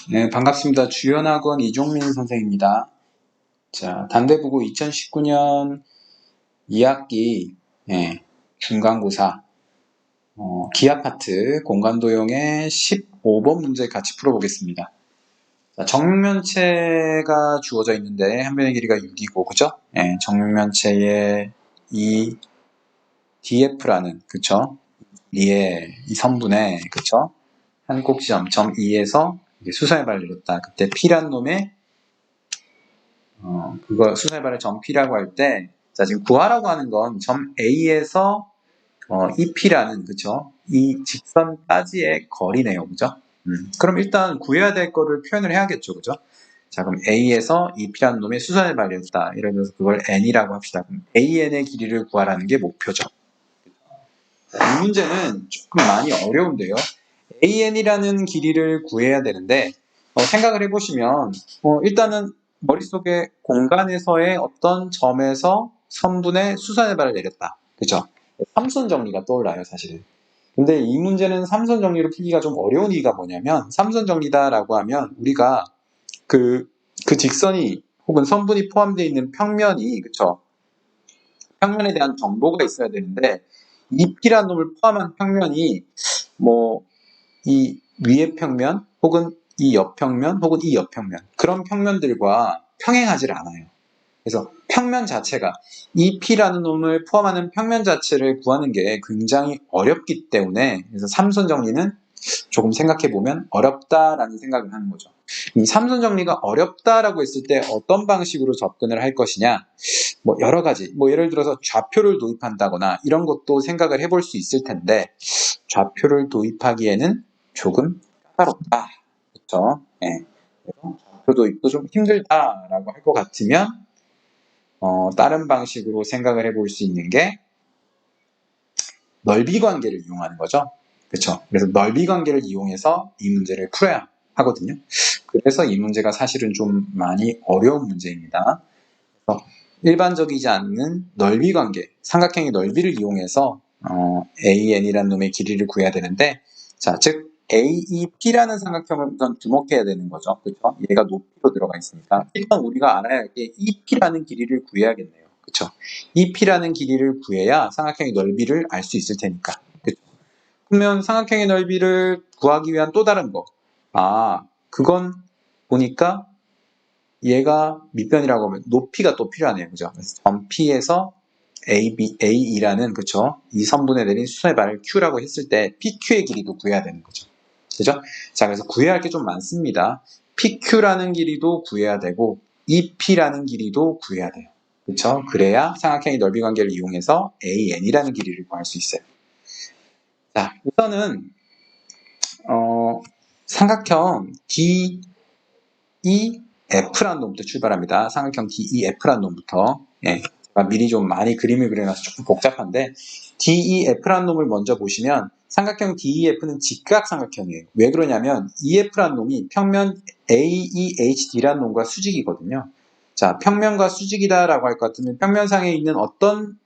네, 반갑습니다. 주연학원 이종민 선생입니다. 자, 단대부고 2019년 2학기 중간고사 기하파트 공간도형의 15번 문제 같이 풀어보겠습니다. 자, 정육면체가 주어져 있는데 한 변의 길이가 6이고 그죠? 정육면체의 이 DF라는 그쵸? 이 선분의 그쵸? 한 꼭지점 점 E에서 수선의 발을 내렸다. 그때 P란 놈의 그거 수선발의 점 P라고 할 때, 자, 지금 구하라고 하는 건 점 A에서 EP라는, 그쵸? 이 직선까지의 거리네요. 그죠? 그럼 일단 구해야 될 거를 표현을 해야겠죠. 그죠? 자, 그럼 A에서 EP라는 놈의 수선을 발휘했다. 이러면서 그걸 N이라고 합시다. 그럼 AN의 길이를 구하라는 게 목표죠. 이 문제는 조금 많이 어려운데요. AN이라는 길이를 구해야 되는데, 생각을 해보시면, 일단은 머릿속에 공간에서의 어떤 점에서 선분의 수선의 발을 내렸다. 그죠? 삼선 정리가 떠올라요, 사실은. 근데 이 문제는 삼선 정리로 풀기가 좀 어려운 이유가 뭐냐면, 삼선 정리다라고 하면 우리가 그 직선이 혹은 선분이 포함되어 있는 평면이, 그쵸? 평면에 대한 정보가 있어야 되는데, 이 P라는 놈을 포함한 평면이 이 위의 평면 혹은 이 옆평면 혹은 이 옆평면 그런 평면들과 평행하지 않아요. 그래서 평면 자체가 이 P라는 놈을 포함하는 평면 자체를 구하는 게 굉장히 어렵기 때문에 그래서 삼선 정리는 조금 생각해보면 어렵다라는 생각을 하는 거죠. 이 삼선 정리가 어렵다라고 했을 때 어떤 방식으로 접근을 할 것이냐 여러 가지 예를 들어서 좌표를 도입한다거나 이런 것도 생각을 해볼 수 있을 텐데 좌표를 도입하기에는 조금 까다롭다. 그렇죠? 그래서 좌표 도입도 좀 힘들다라고 할 것 같으면 다른 방식으로 생각을 해볼 수 있는 게 넓이 관계를 이용하는 거죠. 그렇죠? 그래서 넓이 관계를 이용해서 이 문제를 풀어야 하거든요. 그래서 이 문제가 사실은 좀 많이 어려운 문제입니다. 그래서 일반적이지 않는 넓이 관계, 삼각형의 넓이를 이용해서 AN이라는 놈의 길이를 구해야 되는데 자, 즉 AEP라는 삼각형을 우선 주목해야 되는 거죠. 그렇죠? 얘가 높이로 들어가 있으니까 일단 우리가 알아야 할 게 EP라는 길이를 구해야겠네요. 그렇죠? EP라는 길이를 구해야 삼각형의 넓이를 알 수 있을 테니까. 그렇죠? 그러면 삼각형의 넓이를 구하기 위한 또 다른 거. 그건 보니까 얘가 밑변이라고 하면 높이가 또 필요하네요. 그죠? 그래서 점 P에서 AE라는 그쵸? 이 선분에 내린 수선의 발을 Q라고 했을 때 PQ의 길이도 구해야 되는 거죠. 그죠? 자, 그래서 구해야 할 게 좀 많습니다. PQ라는 길이도 구해야 되고 EP라는 길이도 구해야 돼요. 그쵸? 그래야 삼각형의 넓이 관계를 이용해서 AN이라는 길이를 구할 수 있어요. 자, 우선은 삼각형 DEF라는 놈부터 출발합니다. 삼각형 DEF라는 놈부터. 제가 미리 좀 많이 그림을 그려놔서 조금 복잡한데 DEF라는 놈을 먼저 보시면 삼각형 DEF는 직각삼각형이에요. 왜 그러냐면 EF라는 놈이 평면 AEHD라는 놈과 수직이거든요. 자, 평면과 수직이다라고 할 것 같으면 평면상에 있는 어떤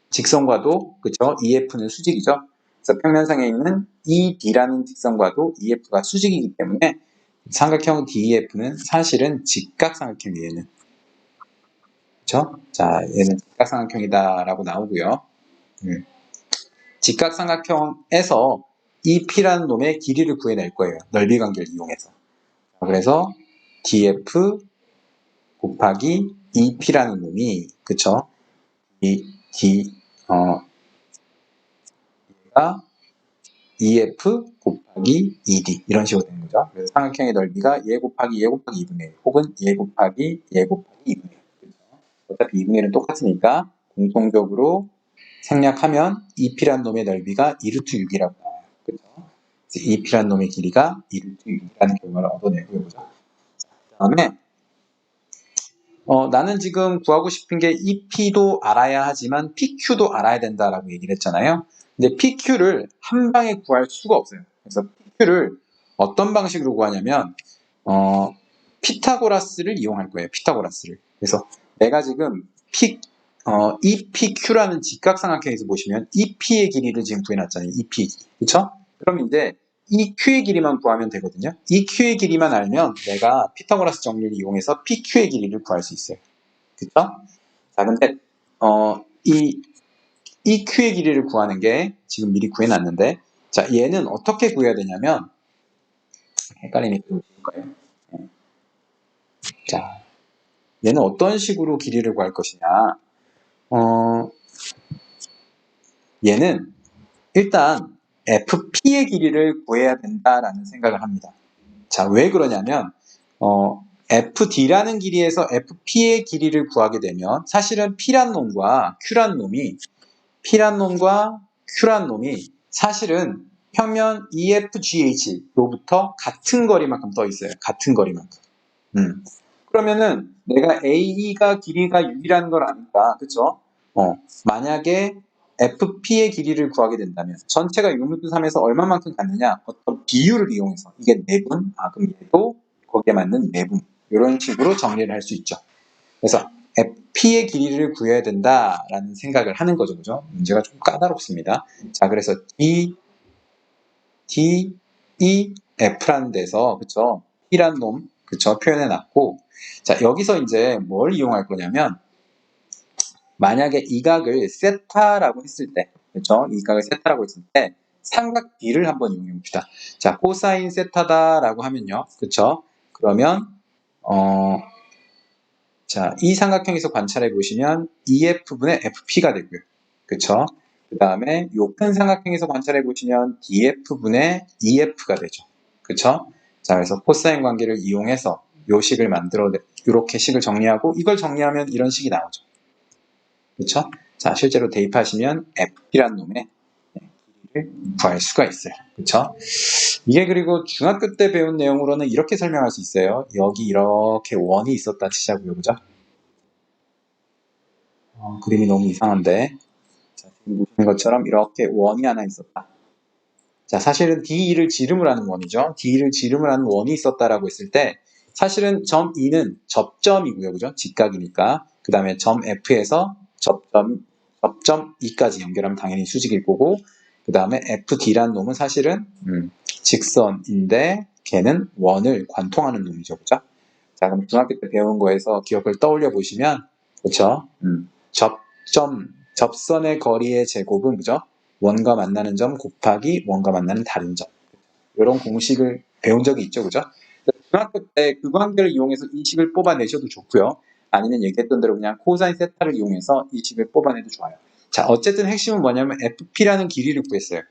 직선과도 그쵸? EF는 수직이죠. 그래서 평면상에 있는 ED라는 직선과도 EF가 수직이기 때문에 삼각형 DEF는 사실은 직각삼각형이에요. 얘는. 그쵸? 자, 얘는 직각삼각형이다라고 나오고요. 직각삼각형에서 이 P라는 놈의 길이를 구해낼 거예요. 넓이 관계를 이용해서. 그래서 DF 곱하기 EP라는 놈이 그쵸? 얘가 EF 곱하기 ED 이런 식으로 되는 거죠. 그래서 삼각형의 넓이가 얘 곱하기 얘 곱하기 2분의 1 혹은 얘 곱하기 얘 곱하기 2분의 1 그렇죠? 어차피 2분의 1은 똑같으니까 공통적으로 생략하면 EP라는 놈의 넓이가 2루트 6이라고 나와요. 그렇죠? EP라는 놈의 길이가 2루트 6이라는 결과를 얻어내고요. 그죠? 그 다음에 나는 지금 구하고 싶은 게 EP도 알아야 하지만 PQ도 알아야 된다라고 얘기를 했잖아요. 근데 PQ를 한 방에 구할 수가 없어요. 그래서 PQ를 어떤 방식으로 구하냐면 피타고라스를 이용할 거예요. 피타고라스를. 그래서 내가 지금 EPQ라는 직각삼각형에서 보시면 EP의 길이를 지금 구해놨잖아요. EP. 그쵸? 그럼 이제 이 Q의 길이만 구하면 되거든요. 이 Q의 길이만 알면 내가 피타고라스 정리를 이용해서 PQ의 길이를 구할 수 있어요. 그쵸? 자, 근데 이 Q의 길이를 구하는 게 지금 미리 구해놨는데, 자, 얘는 어떻게 구해야 되냐면, 헷갈리니까 좀 볼까요? 자, 얘는 어떤 식으로 길이를 구할 것이냐? 얘는 일단 FP의 길이를 구해야 된다라는 생각을 합니다. 자, 왜 그러냐면, FD라는 길이에서 FP의 길이를 구하게 되면 사실은 P란 놈과 Q란 놈이 사실은 평면 EFGH로부터 같은 거리만큼 떠 있어요. 같은 거리만큼. 그러면은 내가 AE가 길이가 6이라는 걸 아니까, 그쵸? 만약에 FP의 길이를 구하게 된다면 전체가 6루트 3에서 얼마만큼 갔느냐? 어떤 비율을 이용해서 이게 4분, 그럼 얘도 거기에 맞는 4분 이런 식으로 정리를 할 수 있죠. 그래서 FP의 길이를 구해야 된다라는 생각을 하는 거죠. 그죠? 문제가 좀 까다롭습니다. 자, 그래서 D, E, F라는 데서, 그쵸? P란 놈, 그쵸? 표현해 놨고, 자, 여기서 이제 뭘 이용할 거냐면, 만약에 이 각을 세타라고 했을 때, 그쵸? 이 각을 세타라고 했을 때, 삼각 B를 한번 이용해 봅시다. 자, 코사인 세타다라고 하면요. 그쵸? 그러면, 자, 이 삼각형에서 관찰해 보시면 EF분의 FP가 되고요. 그쵸? 그 다음에 요 큰 삼각형에서 관찰해 보시면 DF분의 EF가 되죠. 그쵸? 자, 그래서 코사인 관계를 이용해서 요 식을 만들어, 이렇게 식을 정리하고 이걸 정리하면 이런 식이 나오죠. 그쵸? 자, 실제로 대입하시면 FP란 놈의 길이를 구할 수가 있어요. 그쵸? 이게 그리고 중학교 때 배운 내용으로는 이렇게 설명할 수 있어요. 여기 이렇게 원이 있었다 치자고요. 그죠? 그림이 너무 이상한데. 자, 지금 보시는 것처럼 이렇게 원이 하나 있었다. 자, 사실은 D2를 지름을 하는 원이죠. D2를 지름을 하는 원이 있었다라고 했을 때 사실은 점 E는 접점이고요. 그죠? 직각이니까. 그 다음에 점 F에서 접점 E까지 연결하면 당연히 수직일 거고 그 다음에 FD라는 놈은 사실은 직선인데 걔는 원을 관통하는 놈이죠. 그죠? 자, 그럼 중학교 때 배운 거에서 기억을 떠올려 보시면 그렇죠? 접선의 거리의 제곱은 그죠? 원과 만나는 점 곱하기 원과 만나는 다른 점. 이런 공식을 배운 적이 있죠. 그죠? 중학교 때 그 관계를 이용해서 이 식을 뽑아내셔도 좋고요. 아니면 얘기했던 대로 그냥 코사인 세타를 이용해서 이 식을 뽑아내도 좋아요. 자, 어쨌든 핵심은 뭐냐면 FP라는 길이를 구했어요.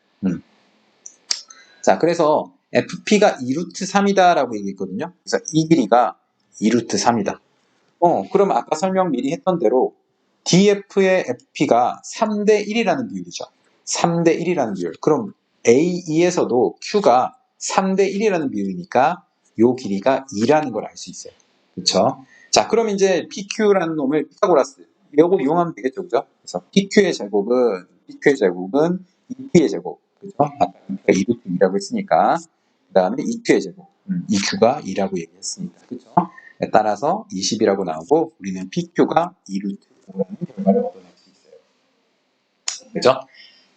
자, 그래서 FP가 2루트 3이다라고 얘기했거든요. 그래서 이 길이가 2루트 3이다. 그럼 아까 설명 미리 했던 대로 DF의 FP가 3대 1이라는 비율이죠. 3대 1이라는 비율. 그럼 AE에서도 Q가 3대 1이라는 비율이니까 요 길이가 2라는 걸 알 수 있어요. 그렇죠? 자, 그럼 이제 PQ라는 놈을 피타고라스 요거 이용하면 되겠죠. 그죠? 그래서 PQ의 제곱은 EP의 제곱. 그죠? 아까 2루트 2라고 했으니까. 그 다음에 EQ의 제곱. EQ가 2라고 얘기했습니다. 그죠? 따라서 20이라고 나오고 우리는 PQ가 2루트 5라는 결과를 얻어낼 수 있어요. 그죠?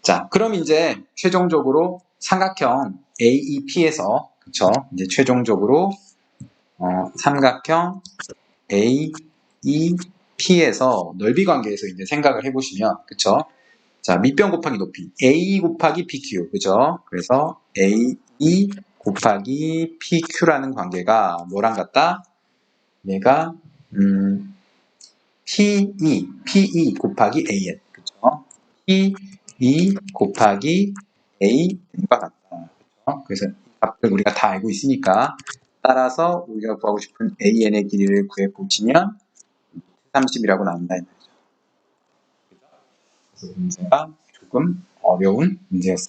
자, 그럼 이제 최종적으로 삼각형 AEP에서 그쵸? 이제 최종적으로 삼각형 AEP에서 넓이 관계에서 이제 생각을 해보시면 그쵸? 자, 밑변 곱하기 높이 A 곱하기 PQ 그죠? 그래서 AE 곱하기 PQ라는 관계가 뭐랑 같다? 얘가 PE 곱하기 AN 그죠? PE 곱하기 AN과 같다. 그죠? 그래서 값을 우리가 다 알고 있으니까 따라서 우리가 구하고 싶은 AN의 길이를 구해 보시면 30이라고 나온다 이 말이죠. 그래서 문제가 조금 어려운 문제였습니다.